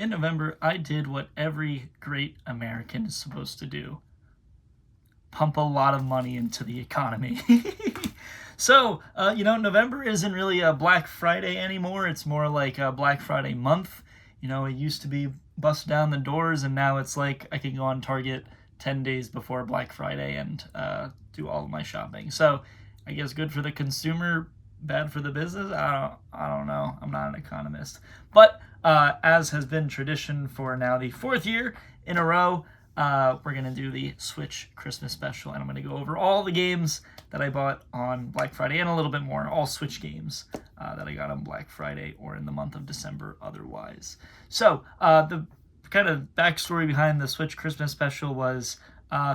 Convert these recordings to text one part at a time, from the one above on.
in November, I did what every great American is supposed to do: pump a lot of money into the economy. So, November isn't really a Black Friday anymore. It's more like a Black Friday month. It used to be bust down the doors, and now it's like I can go on Target 10 days before Black Friday and do all of my shopping. So, I guess good for the consumer, bad for the business. I don't know. I'm not an economist. But as has been tradition for now the fourth year in a row, we're going to do the Switch Christmas special, and I'm going to go over all the games that I bought on Black Friday and a little bit more, all Switch games that I got on Black Friday or in the month of December otherwise. So the kind of backstory behind the Switch Christmas special was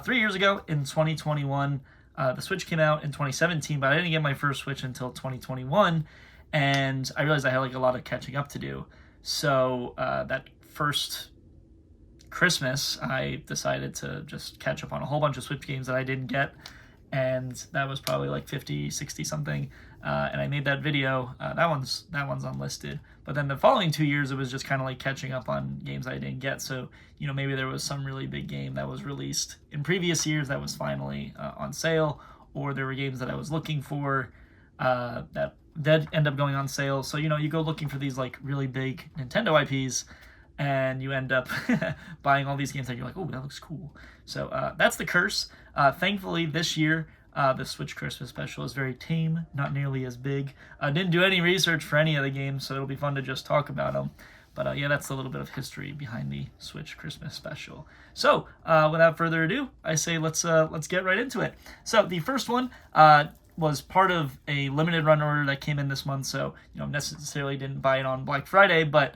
3 years ago in 2021. The Switch came out in 2017, but I didn't get my first Switch until 2021, and I realized I had a lot of catching up to do. So that first Christmas, I decided to just catch up on a whole bunch of Switch games that I didn't get, and that was probably 50, 60 something, and I made that video. That one's unlisted, but then the following 2 years, it was just kind of catching up on games I didn't get. So maybe there was some really big game that was released in previous years that was finally on sale, or there were games that I was looking for that end up going on sale. So you go looking for these really big Nintendo IPs, and you end up buying all these games that you're like, oh, that looks cool. So that's the curse. Thankfully, this year, the Switch Christmas special is very tame, not nearly as big. I didn't do any research for any of the games, so it'll be fun to just talk about them. But yeah, that's a little bit of history behind the Switch Christmas special. So without further ado, I say let's get right into it. So the first one was part of a limited run order that came in this month. So necessarily didn't buy it on Black Friday, but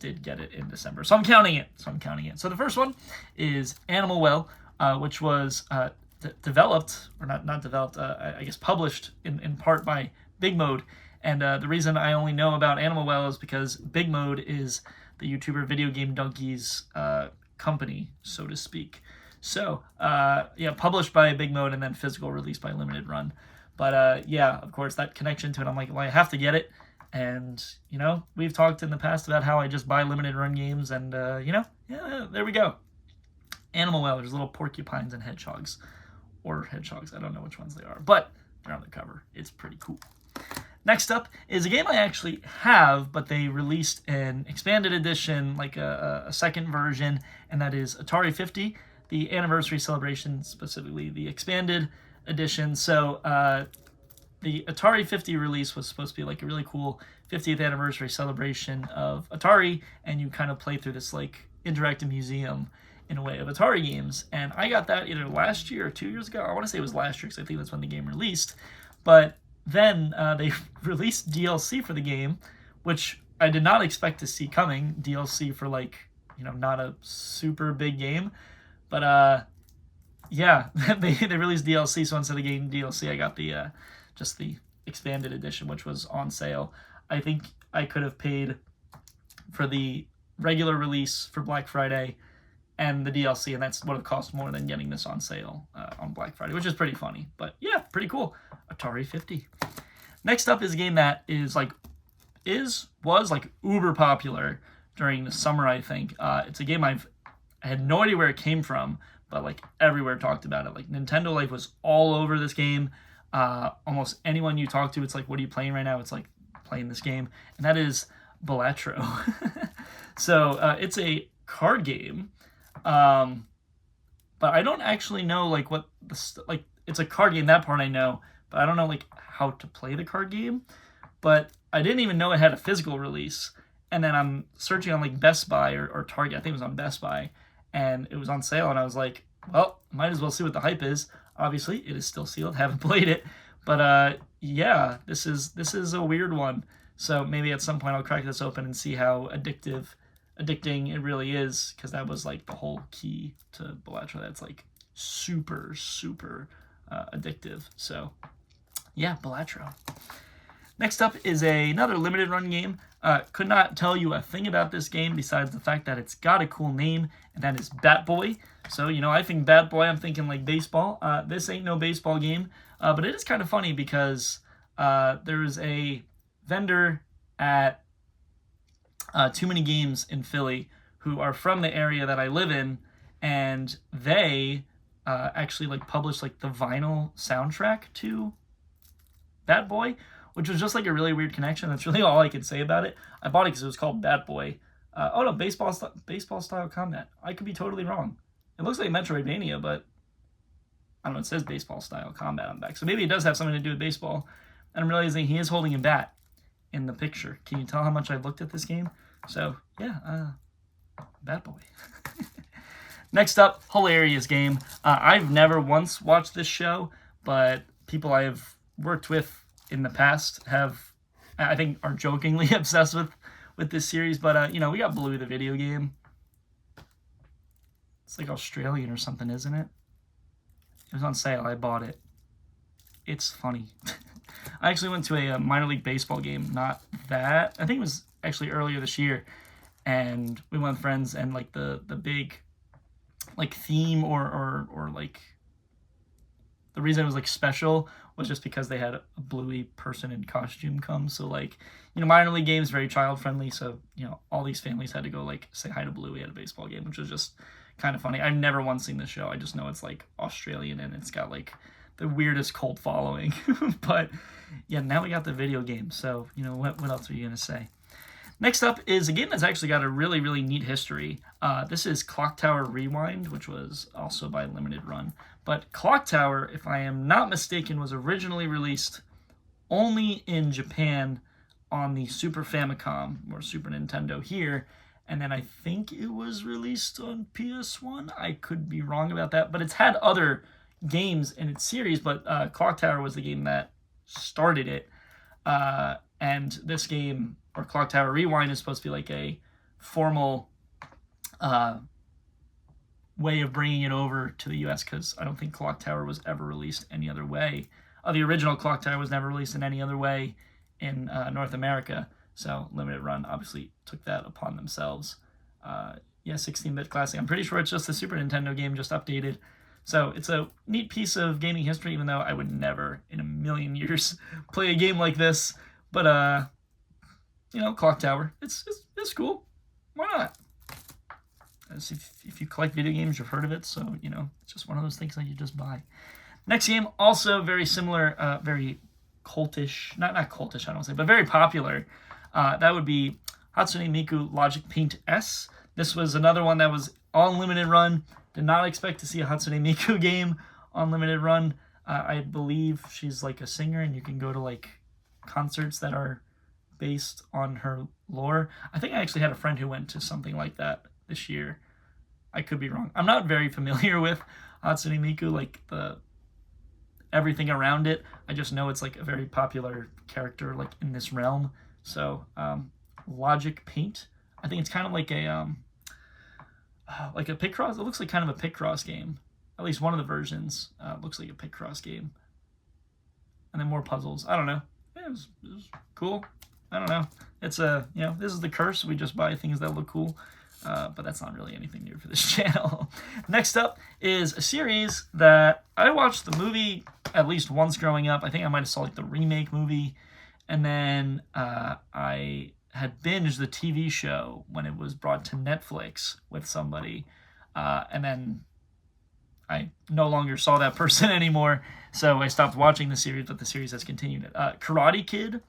did get it in December. So I'm counting it. So the first one is Animal Well, which was developed, or not developed, I guess published in part by Big Mode. And the reason I only know about Animal Well is because Big Mode is the YouTuber Video Game Donkeys company, so to speak. So, published by Big Mode and then physical release by Limited Run. But of course, that connection to it, I'm like, well, I have to get it. And, we've talked in the past about how I just buy limited run games, and, there we go. Animal Well, there's little porcupines and hedgehogs. Or hedgehogs, I don't know which ones they are, but they're on the cover. It's pretty cool. Next up is a game I actually have, but they released an expanded edition, a second version, and that is Atari 50, the anniversary celebration, specifically the expanded edition. So, the Atari 50 release was supposed to be a really cool 50th anniversary celebration of Atari, and you kind of play through this interactive museum in a way of Atari games. And I got that either last year or 2 years ago. I want to say it was last year because I think that's when the game released. But then they released DLC for the game, which I did not expect to see coming. DLC for not a super big game, but they released DLC. So instead of getting DLC, I got the just the expanded edition, which was on sale. I think I could have paid for the regular release for Black Friday and the DLC, and that's what it cost more than getting this on sale on Black Friday, which is pretty funny. But yeah, pretty cool. Atari 50. Next up is a game that was uber popular during the summer, I think. It's a game I had no idea where it came from, but everywhere talked about it. Nintendo Life was all over this game. Almost anyone you talk to, it's what are you playing right now? It's playing this game, and that is Balatro. So it's a card game, but I don't actually know what it's a card game. That part I know, but I don't know how to play the card game. But I didn't even know it had a physical release, and then I'm searching on Best Buy or Target. I think it was on Best Buy, and it was on sale, and I was like, well, might as well see what the hype is. Obviously, it is still sealed. Haven't played it, but this is a weird one. So maybe at some point I'll crack this open and see how addicting it really is, because that was the whole key to Balatro. That's super addictive. So yeah, Balatro. Next up is another limited run game. Could not tell you a thing about this game besides the fact that it's got a cool name, and that is Bat Boy. So, I think Bat Boy, I'm thinking baseball. This ain't no baseball game, but it is kind of funny because there's a vendor at Too Many Games in Philly who are from the area that I live in, and they actually like published like the vinyl soundtrack to Bat Boy, which was just like a really weird connection. That's really all I can say about it. I bought it because it was called Bat Boy. Oh no, baseball style combat. I could be totally wrong. It looks like Metroidvania, but I don't know. It says baseball style combat on the back, so maybe it does have something to do with baseball. And I'm realizing he is holding a bat in the picture. Can you tell how much I've looked at this game? So yeah, Bat Boy. Next up, hilarious game. I've never once watched this show, but people I have worked with in the past have, I think, are jokingly obsessed with this series. But we got Bluey the video game. It's like Australian or something, isn't it? It was on sale. I bought it. It's funny. I actually went to a minor league baseball game. Not that. I think it was actually earlier this year, and we went with friends, and like the big like theme or like the reason it was like special was just because they had a Bluey person in costume come. So like, minor league games, very child friendly. So, all these families had to go like say hi to Bluey at a baseball game, which was just kind of funny. I've never once seen the show. I just know it's like Australian and it's got like the weirdest cult following. But yeah, now we got the video game. So, what else are you going to say? Next up is a game that's actually got a really, really neat history. This is Clock Tower Rewind, which was also by Limited Run. But Clock Tower, if I am not mistaken, was originally released only in Japan on the Super Famicom or Super Nintendo here. And then I think it was released on PS1. I could be wrong about that. But it's had other games in its series, but Clock Tower was the game that started it. And this game, or Clock Tower Rewind, is supposed to be like a formal way of bringing it over to the US, because I don't think Clock Tower was ever released any other way. The original Clock Tower was never released in any other way in North America, so Limited Run obviously took that upon themselves. 16-bit classic. I'm pretty sure it's just the Super Nintendo game, just updated. So it's a neat piece of gaming history, even though I would never in a million years play a game like this. But Clock Tower, it's cool. Why not? If you collect video games, you've heard of it, so it's just one of those things that you just buy. Next game, also very similar, very cultish, not cultish, I don't say, but very popular. That would be Hatsune Miku Logic Paint S. This was another one that was on Limited Run. Did not expect to see a Hatsune Miku game on Limited Run. I believe she's like a singer, and you can go to like concerts that are based on her lore. I think I actually had a friend who went to something like that this year. I could be wrong. I'm not very familiar with Hatsune Miku, like the everything around it. I just know it's like a very popular character like in this realm. So Logic Paint, I think it's kind of like a Picross. It looks like kind of a Picross game. At least one of the versions looks like a Picross game. And then more puzzles. I don't know. Yeah, it was cool. I don't know. It's this is the curse. We just buy things that look cool. But that's not really anything new for this channel. Next up is a series that I watched the movie at least once growing up. I think I might have saw like the remake movie. And then I had binged the TV show when it was brought to Netflix with somebody. And then I no longer saw that person anymore. So I stopped watching the series, but the series has continued. Karate Kid.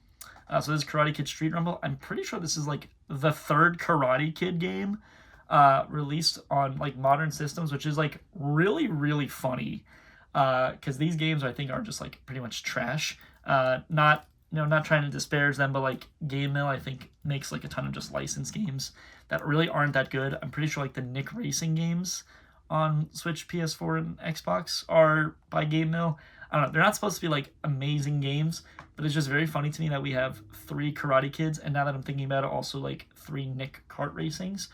So this is Karate Kid Street Rumble. I'm pretty sure this is like the third Karate Kid game released on like modern systems, which is like really, really funny. Because these games I think are just like pretty much trash. Not trying to disparage them, but like Game Mill I think makes like a ton of just licensed games that really aren't that good. I'm pretty sure like the Nick Racing games on Switch, PS4, and Xbox are by Game Mill. I don't know. They're not supposed to be like amazing games, but it's just very funny to me that we have 3 Karate Kids, and now that I'm thinking about it, also like 3 Nick Kart Racings.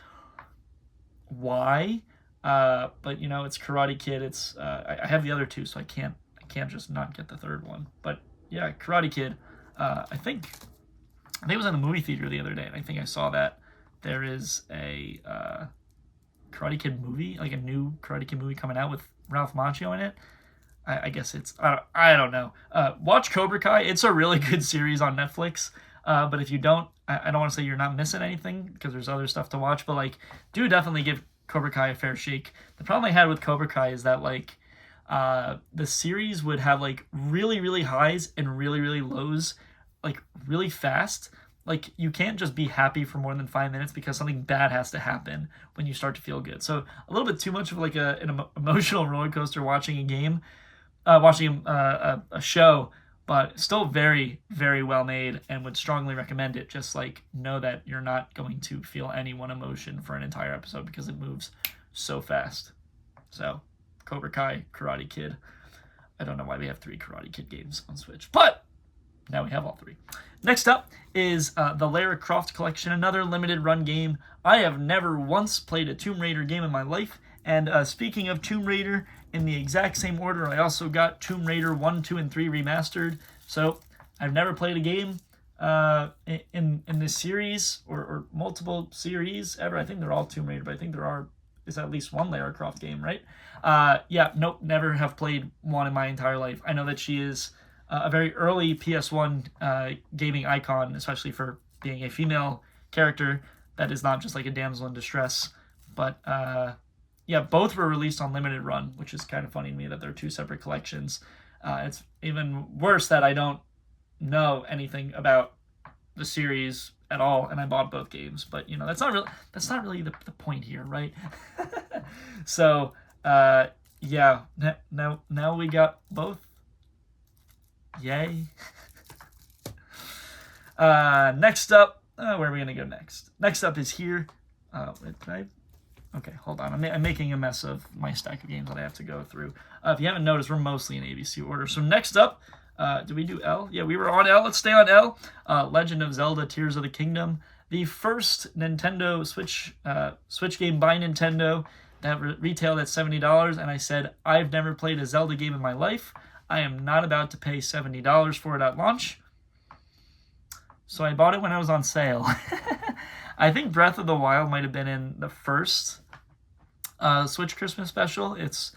Why? But it's Karate Kid. It's I have the other 2, so I can't just not get the third one. But yeah, Karate Kid. I think it was in the movie theater the other day, and I think I saw that there is a Karate Kid movie, like a new Karate Kid movie coming out with Ralph Macchio in it. I guess it's, I don't know. Watch Cobra Kai. It's a really good series on Netflix. But if you don't, I don't want to say you're not missing anything because there's other stuff to watch, but like, do definitely give Cobra Kai a fair shake. The problem I had with Cobra Kai is that like the series would have like really, really highs and really, really lows, like really fast. Like you can't just be happy for more than 5 minutes because something bad has to happen when you start to feel good. So a little bit too much of like an emotional roller coaster watching a game, watching a show, but still very, very well made and would strongly recommend it. Just like know that you're not going to feel any one emotion for an entire episode because it moves so fast. So Cobra Kai, Karate Kid. I don't know why we have 3 Karate Kid games on Switch, but now we have all 3. Next up is the Lara Croft Collection, another limited run game. I have never once played a Tomb Raider game in my life, and speaking of Tomb Raider, in the exact same order, I also got Tomb Raider 1, 2, and 3 remastered. So I've never played a game in this series or multiple series ever. I think they're all Tomb Raider, but I think is at least one Lara Croft game, right? Yeah, nope, never have played one in my entire life. I know that she is a very early PS1 gaming icon, especially for being a female character that is not just like a damsel in distress. But yeah, both were released on limited run, which is kind of funny to me that they're 2 separate collections. It's even worse that I don't know anything about the series at all, and I bought both games. But you know, that's not really the point here, right? So yeah, now we got both. Yay. Next up, where are we gonna go next? Next up is here. Okay, hold on. I'm making a mess of my stack of games that I have to go through. If you haven't noticed, we're mostly in ABC order. So next up, did we do L? Yeah, we were on L. Let's stay on L. Legend of Zelda: Tears of the Kingdom, the first Nintendo Switch game by Nintendo that retailed at $70. And I said, I've never played a Zelda game in my life. I am not about to pay $70 for it at launch. So I bought it when I was on sale. I think Breath of the Wild might have been in the first Switch Christmas special. It's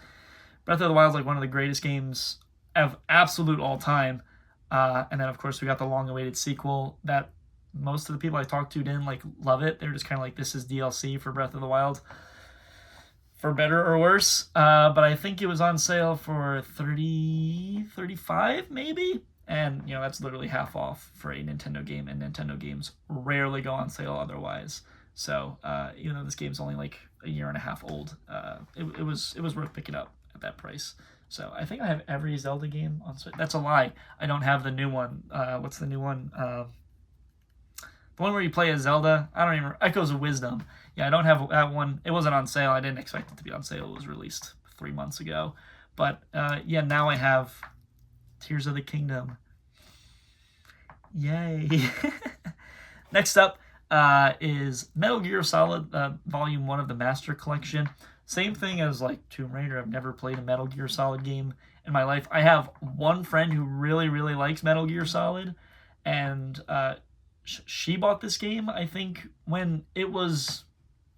Breath of the Wild is like one of the greatest games of absolute all time. And then of course we got the long-awaited sequel that most of the people I talked to didn't like love it. They're just kind of like, this is DLC for Breath of the Wild, for better or worse. But I think it was on sale for $30, $35 maybe. And, you know, that's literally half off for a Nintendo game, and Nintendo games rarely go on sale otherwise. So, even though this game's only like a year and a half old, it was worth picking up at that price. So I think I have every Zelda game on Switch. That's a lie. I don't have the new one. What's the new one? The one where you play as Zelda. I don't even remember. Echoes of Wisdom. Yeah, I don't have that one. It wasn't on sale. I didn't expect it to be on sale. It was released 3 months ago. But yeah, now I have Tears of the Kingdom. Yay. Next up is Metal Gear Solid Volume 1 of the Master Collection. Same thing as like Tomb Raider. I've never played a Metal Gear Solid game in my life. I have one friend who really, really likes Metal Gear Solid, and she bought this game, I think, when it was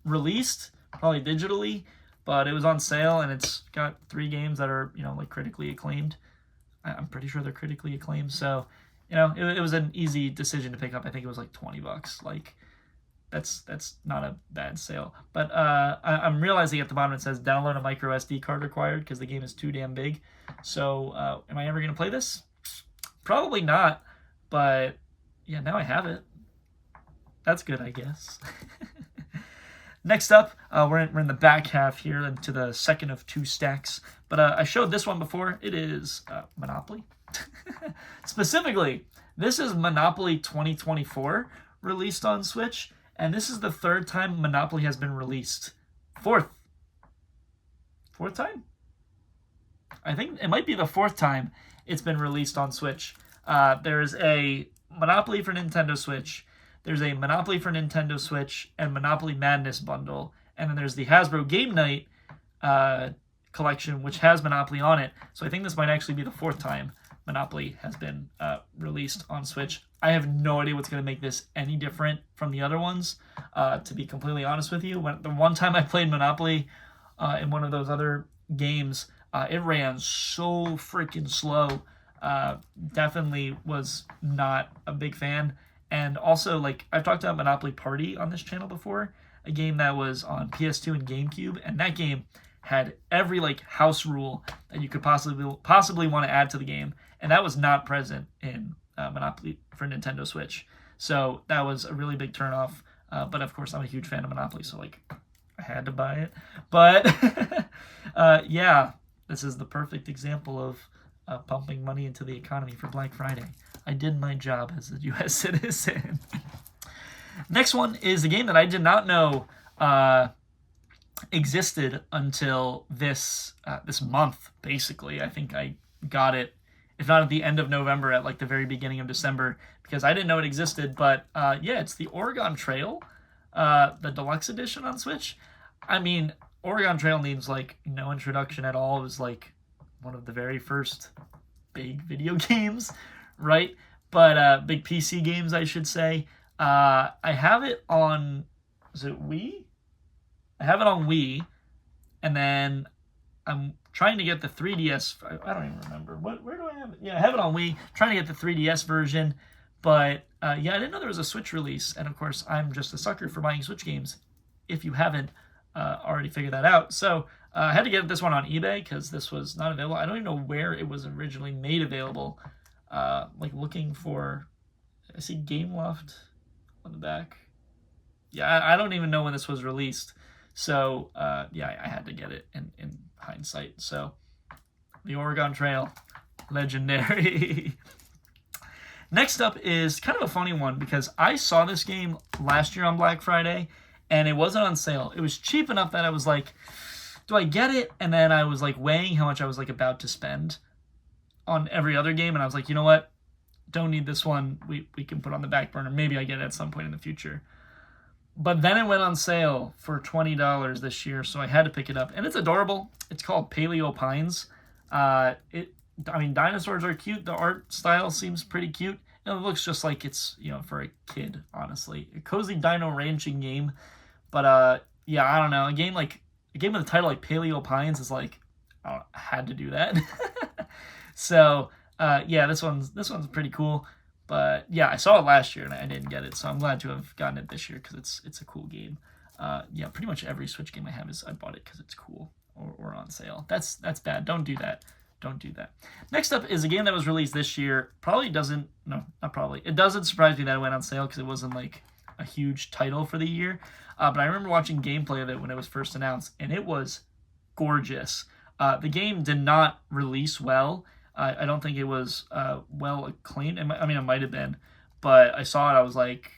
released, probably digitally, but it was on sale, and it's got 3 games that are, you know, like critically acclaimed. I'm pretty sure they're critically acclaimed, so, you know, it was an easy decision to pick up. I think it was like $20. Like, that's not a bad sale. But I'm realizing at the bottom it says download a micro SD card required because the game is too damn big. So, am I ever going to play this? Probably not, but yeah, now I have it. That's good, I guess. Next up, we're in the back half here into the second of 2 stacks. But I showed this one before. It is Monopoly. Specifically, this is Monopoly 2024, released on Switch. And this is the 3rd time Monopoly has been released. 4th time? I think it might be the 4th time it's been released on Switch. There's a Monopoly for Nintendo Switch. There's a Monopoly for Nintendo Switch and Monopoly Madness bundle. And then there's the Hasbro Game Night collection, which has Monopoly on it. So I think this might actually be the 4th time Monopoly has been released on Switch. I have no idea what's going to make this any different from the other ones, to be completely honest with you. The one time I played Monopoly in one of those other games, it ran so freaking slow. Definitely was not a big fan. And also, like, I've talked about Monopoly Party on this channel before, a game that was on PS2 and GameCube, and that game had every like house rule that you could possibly want to add to the game, and that was not present in Monopoly for Nintendo Switch. So that was a really big turnoff. But of course, I'm a huge fan of Monopoly, so like I had to buy it. But yeah, this is the perfect example of pumping money into the economy for Black Friday. I did my job as a U.S. citizen. Next one is a game that I did not know existed until this month, basically. I think I got it, if not at the end of November, at like the very beginning of December, because I didn't know it existed. But yeah, it's the Oregon Trail, the deluxe edition on Switch. I mean, Oregon Trail needs like no introduction at all. It was like one of the very first big video games, right? But big PC games, I should say. I have it on, is it Wii? I have it on Wii, and then I'm trying to get the 3DS. I don't even remember. Where do I have it? Yeah, I have it on Wii. Trying to get the 3DS version, but yeah, I didn't know there was a Switch release. And of course, I'm just a sucker for buying Switch games, if you haven't already figured that out. So I had to get this one on eBay because this was not available. I don't even know where it was originally made available. Like looking for, I see Gameloft on the back. Yeah, I don't even know when this was released. So, yeah, I had to get it in hindsight. So, the Oregon Trail, legendary. Next up is kind of a funny one because I saw this game last year on Black Friday, and it wasn't on sale. It was cheap enough that I was like, do I get it? And then I was like weighing how much I was like about to spend on every other game, and I was like, you know what? Don't need this one. We can put on the back burner. Maybe I get it at some point in the future. But then it went on sale for $20 this year, so I had to pick it up. And it's adorable. It's called Paleo Pines. I mean, dinosaurs are cute. The art style seems pretty cute. And it looks just like it's, you know, for a kid, honestly. A cozy dino ranching game. But, yeah, I don't know. A game with a title like Paleo Pines is like, I had to do that. So, yeah, this one's pretty cool. But yeah, I saw it last year and I didn't get it, so I'm glad to have gotten it this year because it's a cool game. Yeah, pretty much every Switch game I have I bought it because it's cool or on sale. That's bad. Don't do that. Don't do that. Next up is a game that was released this year. It doesn't surprise me that it went on sale because it wasn't like a huge title for the year. But I remember watching gameplay of it when it was first announced, and it was gorgeous. The game did not release well. I don't think it was well acclaimed. It might have been, but I saw it. I was like,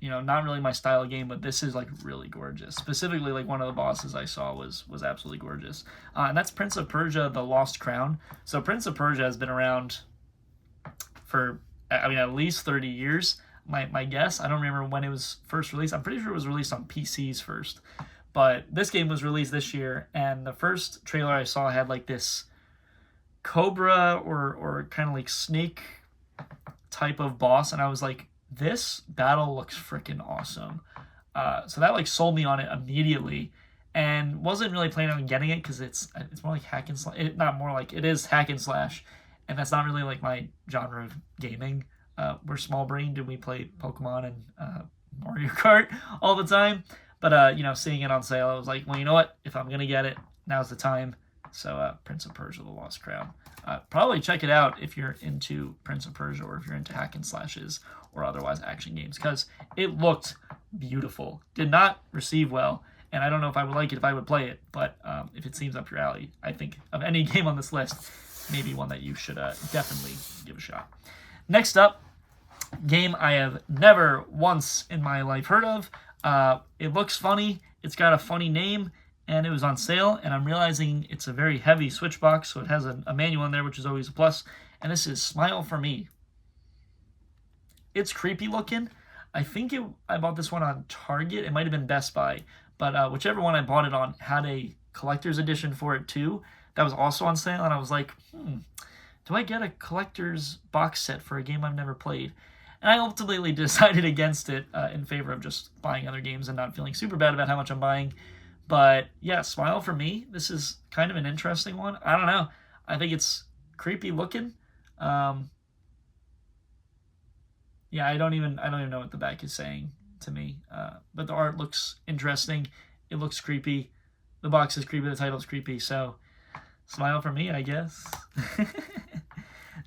you know, not really my style of game, but this is like really gorgeous. Specifically, like one of the bosses I saw was absolutely gorgeous, and that's Prince of Persia: The Lost Crown. So Prince of Persia has been around for, at least 30 years. My guess. I don't remember when it was first released. I'm pretty sure it was released on PCs first, but this game was released this year, and the first trailer I saw had like this cobra or kind of like snake type of boss, and I was like, this battle looks freaking awesome. So that like sold me on it immediately, and wasn't really planning on getting it because it's more like hack and slash. It is hack and slash, and that's not really like my genre of gaming. We're small brained and we play Pokemon and Mario Kart all the time. But you know, seeing it on sale, I was like, well, you know what? If I'm gonna get it, now's the time. So Prince of Persia: The Lost Crown. Probably check it out if you're into Prince of Persia or if you're into hack and slashes or otherwise action games, because it looked beautiful. Did not receive well, and I don't know if I would like it if I would play it, but if it seems up your alley, I think of any game on this list, maybe one that you should definitely give a shot. Next up, game I have never once in my life heard of. It looks funny. It's got a funny name. And it was on sale, and I'm realizing it's a very heavy Switch box, so it has a manual in there, which is always a plus. And this is Smile for Me. It's creepy looking. I think I bought this one on Target. It might have been Best Buy, but whichever one I bought it on had a collector's edition for it too. That was also on sale, and I was like, do I get a collector's box set for a game I've never played? And I ultimately decided against it in favor of just buying other games and not feeling super bad about how much I'm buying. But yeah, Smile for Me. This is kind of an interesting one. I don't know. I think it's creepy looking. Yeah, Yeah, I don't even know what the back is saying to me. But the art looks interesting. It looks creepy. The box is creepy. The title's creepy. So smile for me, I guess.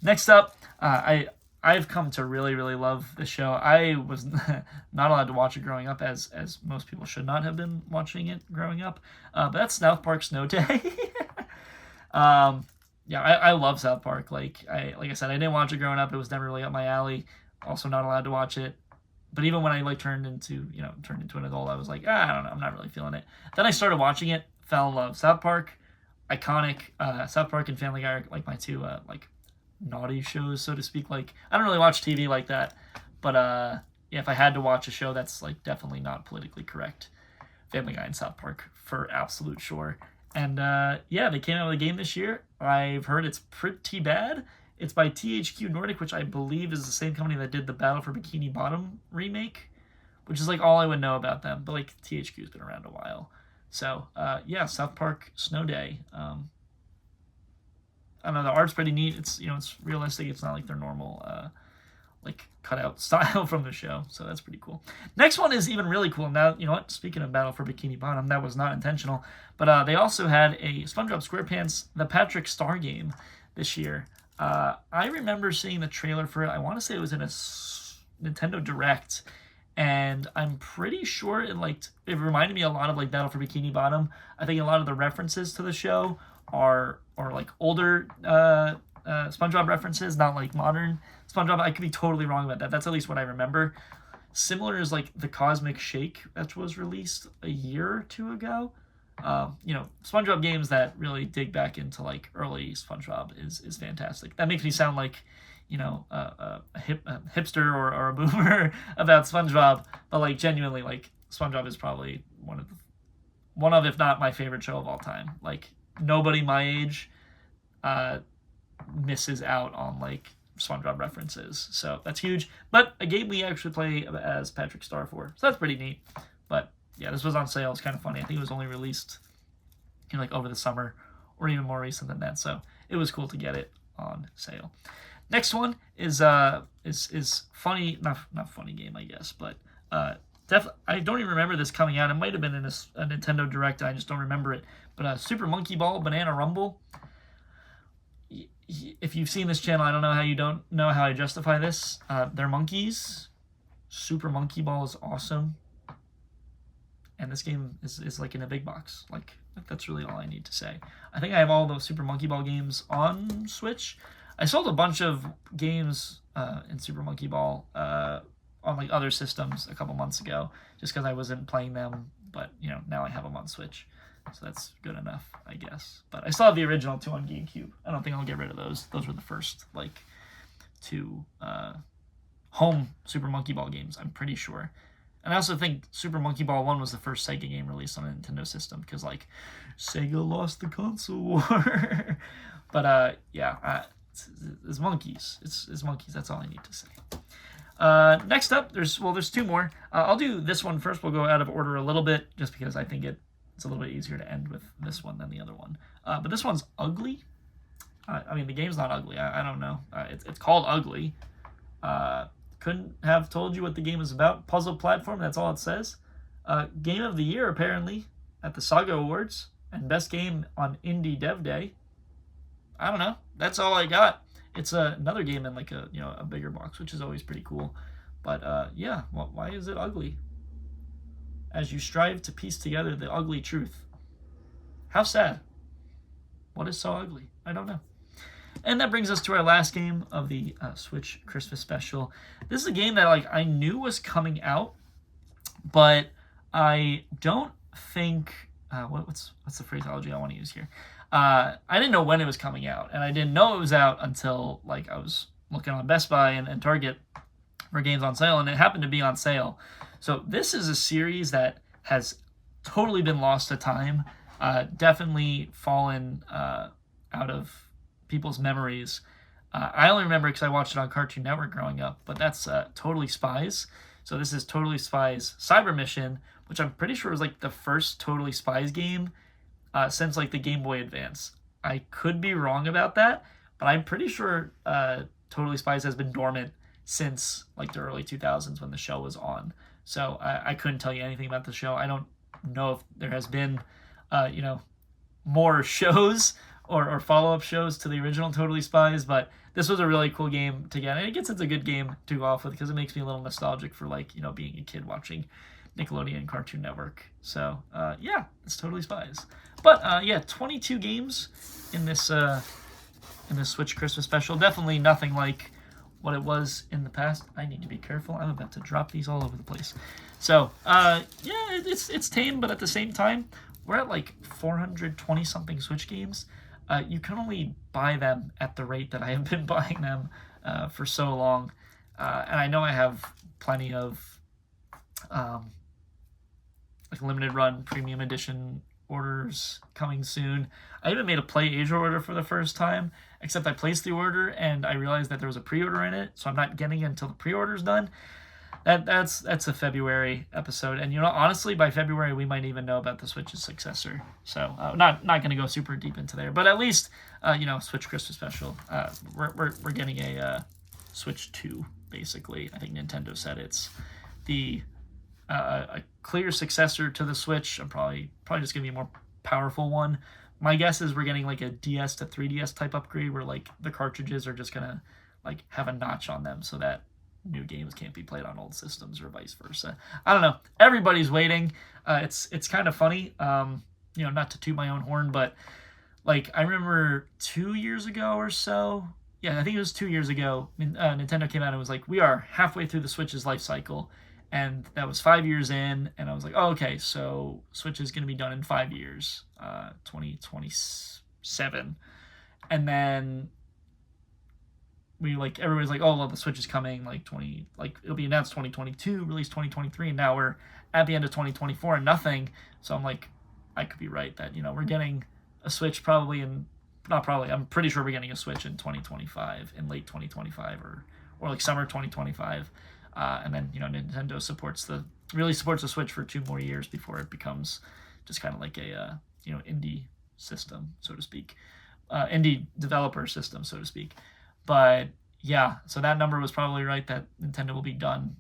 Next up, I've come to really, really love the show. I was not allowed to watch it growing up, as most people should not have been watching it growing up. But that's South Park Snow Day. Yeah, I love South Park. Like I said, I didn't watch it growing up. It was never really up my alley. Also, not allowed to watch it. But even when I turned into an adult, I was like, I don't know, I'm not really feeling it. Then I started watching it, fell in love. South Park, iconic. South Park and Family Guy are like my two naughty shows, so to speak. Like, I don't really watch TV like that, but yeah, if I had to watch a show that's like definitely not politically correct, Family Guy and South Park for absolute sure. And yeah, they came out with a game this year. I've heard it's pretty bad. It's by THQ Nordic, which I believe is the same company that did the Battle for Bikini Bottom remake, which is like all I would know about them. But like THQ's been around a while. So yeah, South Park Snow Day. I don't know, the art's pretty neat. It's it's realistic. It's not like their normal like cutout style from the show. So that's pretty cool. Next one is even really cool. Now, you know what? Speaking of Battle for Bikini Bottom, that was not intentional. But they also had a SpongeBob SquarePants The Patrick Star game this year. I remember seeing the trailer for it. I want to say it was in a Nintendo Direct, and I'm pretty sure it reminded me a lot of like Battle for Bikini Bottom. I think a lot of the references to the show are like older SpongeBob references, not like modern SpongeBob. I could be totally wrong about that. That's at least what I remember. Similar is like the Cosmic Shake that was released a year or two ago. SpongeBob games that really dig back into like early SpongeBob is fantastic. That makes me sound like, a hipster or a boomer about SpongeBob, but like genuinely, like SpongeBob is probably one of if not my favorite show of all time. Like nobody my age misses out on like SpongeBob references, so that's huge. But a game we actually play as Patrick Star for, so that's pretty neat. But yeah, this was on sale. It's kind of funny. I think it was only released like over the summer or even more recent than that. So it was cool to get it on sale. Next one is funny, not funny game, I guess, but definitely I don't even remember this coming out. It might have been in a Nintendo Direct. I just don't remember it. But Super Monkey Ball Banana Rumble. If you've seen this channel, I don't know how you don't know how I justify this. They're monkeys. Super Monkey Ball is awesome. And this game is like in a big box. Like, that's really all I need to say. I think I have all those Super Monkey Ball games on Switch. I sold a bunch of games in Super Monkey Ball on like other systems a couple months ago, just because I wasn't playing them. But now I have them on Switch, so that's good enough, I guess. But I still have the original two on GameCube. I don't think I'll get rid of those. Those were the first like two home Super Monkey Ball games, I'm pretty sure. And I also think Super Monkey Ball 1 was the first Sega game released on a Nintendo system, because, like, Sega lost the console war. But, yeah, it's monkeys. It's monkeys. That's all I need to say. Next up, there's two more. I'll do this one first. We'll go out of order a little bit, just because I think it's a little bit easier to end with this one than the other one. But this one's Ugly. I mean, the game's not ugly. I don't know. It's called Ugly. Couldn't have told you what the game is about. Puzzle platform, that's all it says. Game of the Year, apparently, at the Saga Awards. And best game on Indie Dev Day. I don't know. That's all I got. It's another game in like a bigger box, which is always pretty cool. But yeah, why is it ugly? As you strive to piece together the ugly truth. How sad. What is so ugly? I don't know. And that brings us to our last game of the Switch Christmas special. This is a game that I knew was coming out, but I don't think what's the phraseology I want to use here? I didn't know when it was coming out, and I didn't know it was out until I was looking on Best Buy and Target for games on sale, and it happened to be on sale. So this is a series that has totally been lost to time, definitely fallen out of people's memories. I only remember because I watched it on Cartoon Network growing up, but that's Totally Spies. So this is Totally Spies Cyber Mission, which I'm pretty sure was the first Totally Spies game since the Game Boy Advance. I could be wrong about that, but I'm pretty sure Totally Spies has been dormant since like the early 2000s when the show was on. So I couldn't tell you anything about the show. I don't know if there has been, more shows or follow-up shows to the original Totally Spies, but this was a really cool game to get, and it gets it's a good game to go off with because it makes me a little nostalgic for like being a kid watching Nickelodeon Cartoon Network. So yeah, it's Totally Spies. But yeah, 22 games in this Switch Christmas special. Definitely nothing like what it was in the past. I need to be careful. I'm about to drop these all over the place. So yeah, it's tame, but at the same time, we're at like 420 something Switch games. You can only buy them at the rate that I have been buying them for so long, and I know I have plenty of like limited run premium edition orders coming soon. I even made a Play Asia order for the first time, except I placed the order and I realized that there was a pre-order in it, so I'm not getting it until the pre-order's done. That's a February episode, and honestly, by February we might even know about the Switch's successor. So not going to go super deep into there, but at least Switch Christmas special. We're getting a Switch 2 basically. I think Nintendo said it's the a clear successor to the Switch. I'm probably just gonna be a more powerful one. My guess is we're getting like a DS to 3DS type upgrade where like the cartridges are just gonna like have a notch on them so that new games can't be played on old systems or vice versa. I don't know. Everybody's waiting. It's kind of funny. Not to toot my own horn, but like I remember 2 years ago or so. Yeah, I think it was 2 years ago. Nintendo came out and was like, "We are halfway through the Switch's life cycle," and that was 5 years in. And I was like, "Oh, okay, so Switch is going to be done in 5 years, 2027," and then everybody's like, "Oh, well, the Switch is coming it'll be announced 2022, released 2023," and now we're at the end of 2024 and nothing. So I'm like, I could be right that we're getting a Switch I'm pretty sure we're getting a Switch in 2025, in late 2025 or like summer 2025, and then Nintendo really supports the Switch for 2 more years before it becomes just kind of like a indie system, so to speak, indie developer system, so to speak. But yeah, so that number was probably right, that Nintendo will be done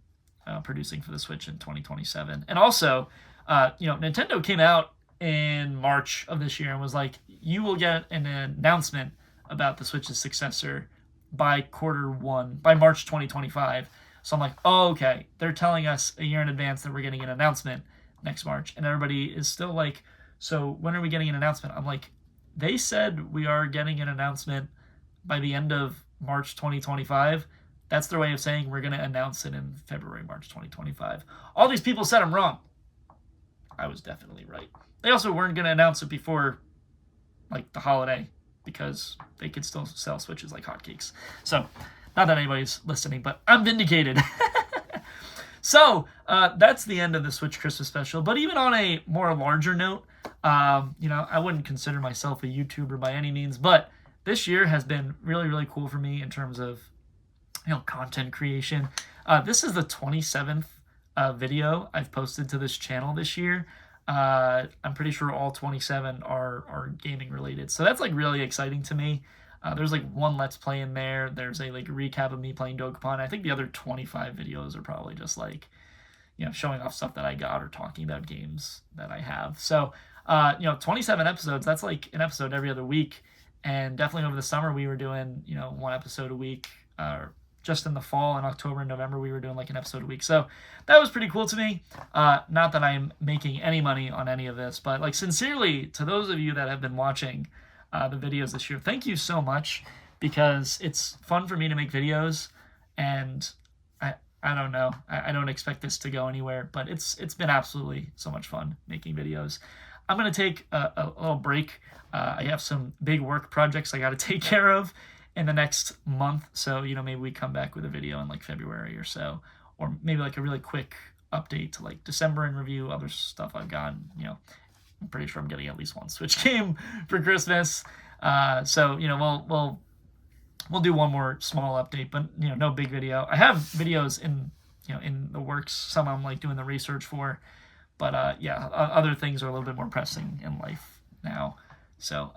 producing for the Switch in 2027. And also, Nintendo came out in March of this year and was like, you will get an announcement about the Switch's successor by March 2025. So I'm like, oh, okay, they're telling us a year in advance that we're getting an announcement next March. And everybody is still like, so when are we getting an announcement? I'm like, they said we are getting an announcement by the end of March 2025. That's their way of saying we're going to announce it in February, March 2025. All these people said I'm wrong. I was definitely right. They also weren't going to announce it before like the holiday because they could still sell Switches like hotcakes. So, not that anybody's listening, but I'm vindicated. So, that's the end of the Switch Christmas special. But even on a more larger note, I wouldn't consider myself a YouTuber by any means, but this year has been really, really cool for me in terms of, content creation. This is the 27th video I've posted to this channel this year. I'm pretty sure all 27 are gaming related. So that's like really exciting to me. There's like one Let's Play in there. There's a like recap of me playing Dokapon. I think the other 25 videos are probably just like, showing off stuff that I got or talking about games that I have. So, 27 episodes, that's like an episode every other week. And definitely over the summer, we were doing, one episode a week. Just in the fall, in October and November, we were doing like an episode a week. So that was pretty cool to me. Not that I'm making any money on any of this, but like sincerely to those of you that have been watching the videos this year, thank you so much, because it's fun for me to make videos, and I don't know. I don't expect this to go anywhere, but it's been absolutely so much fun making videos. I'm going to take a little break. I have some big work projects I got to take care of in the next month. So, maybe we come back with a video in like February or so, or maybe like a really quick update to like December in review, other stuff I've gotten. I'm pretty sure I'm getting at least one Switch game for Christmas. So, we'll do one more small update, but no big video. I have videos in the works. Some I'm like doing the research for, but other things are a little bit more pressing in life now. So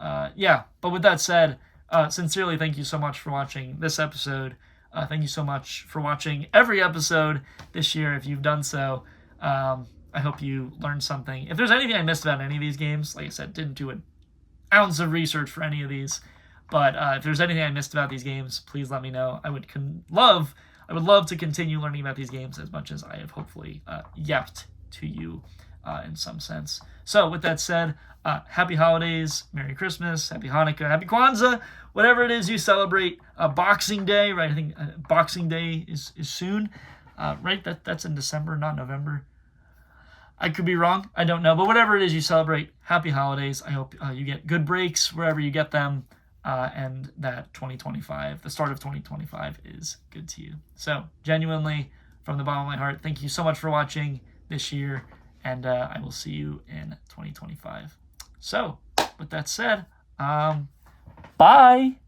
but with that said, sincerely thank you so much for watching this episode Thank you so much for watching every episode this year. If you've done so, I hope you learned something. If there's anything I missed about any of these games, like I said, didn't do an ounce of research for any of these. But if there's anything I missed about these games, please let me know. I would love to continue learning about these games as much as I have hopefully yapped to you in some sense. So with that said, happy holidays, Merry Christmas, Happy Hanukkah, Happy Kwanzaa, whatever it is you celebrate. Boxing Day, right? I think Boxing Day is soon, right? That's in December, not November. I could be wrong. I don't know. But whatever it is you celebrate, happy holidays. I hope you get good breaks wherever you get them, and that 2025, the start of 2025, is good to you. So genuinely, from the bottom of my heart, thank you so much for watching this year, and I will see you in 2025. So with that said, bye.